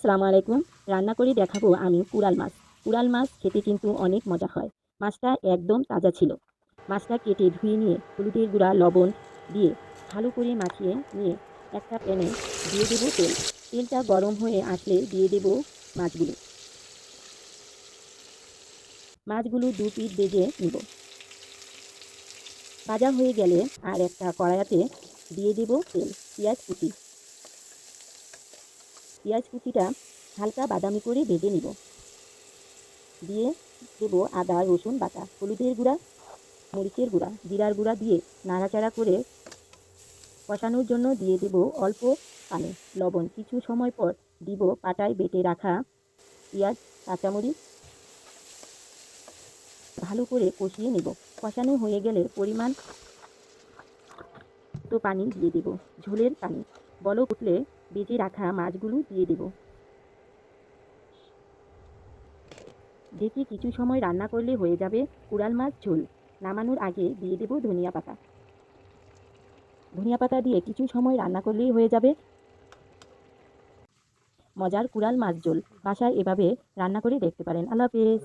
আসসালামু আলাইকুম। রান্না করে দেখাবো আমি কুড়াল মাছ। কুড়াল মাছ খেতে কিন্তু অনেক মজা হয়। মাছটা একদম তাজা ছিল। মাছটা কেটে ধুয়ে নিয়ে হলুদের গুঁড়া, লবণ দিয়ে ভালো করে মাখিয়ে নিয়ে একটা প্যানে দিয়ে দেবো তেল। তেলটা গরম হয়ে আসলে দিয়ে দেবো মাছগুলো। মাছগুলো দু পিঠ ভেজে নিব। ভাজা হয়ে গেলে আর একটা কড়াইতে দিয়ে দেবো তেল, পেঁয়াজ কুচি। পেঁয়াজ কুচিটা হালকা বাদামি করে ভেজে নিব। দিয়ে দেবো আদা রসুন বাটা, হলুদের গুঁড়া, মরিচের গুঁড়া, জিরার গুঁড়া দিয়ে নাড়াচাড়া করে কষানোর জন্য দিয়ে দেব অল্প পানি, লবণ। কিছু সময় পর দিব পাটায় বেটে রাখা পেঁয়াজ, কাঁচামরিচ। ভালো করে কষিয়ে নেব। কষানো হয়ে গেলে পরিমাণ তো পানি দিয়ে দেব, ঝোলের পানি। বলক উঠলে বেজে রাখা মাছগুলো দিয়ে দেব। ঢেকে কিছু সময় রান্না করলে হয়ে যাবে কুড়াল মাছ ঝোল। নামানোর আগে দিয়ে দেব ধনিয়া পাতা। ধনিয়া পাতা দিয়ে কিছু সময় রান্না করলেই হয়ে যাবে মজার কুড়াল মাছ ঝোল। বাসায় এভাবে রান্না করে দেখতে পারেন। আল্লাহ হাফেজ।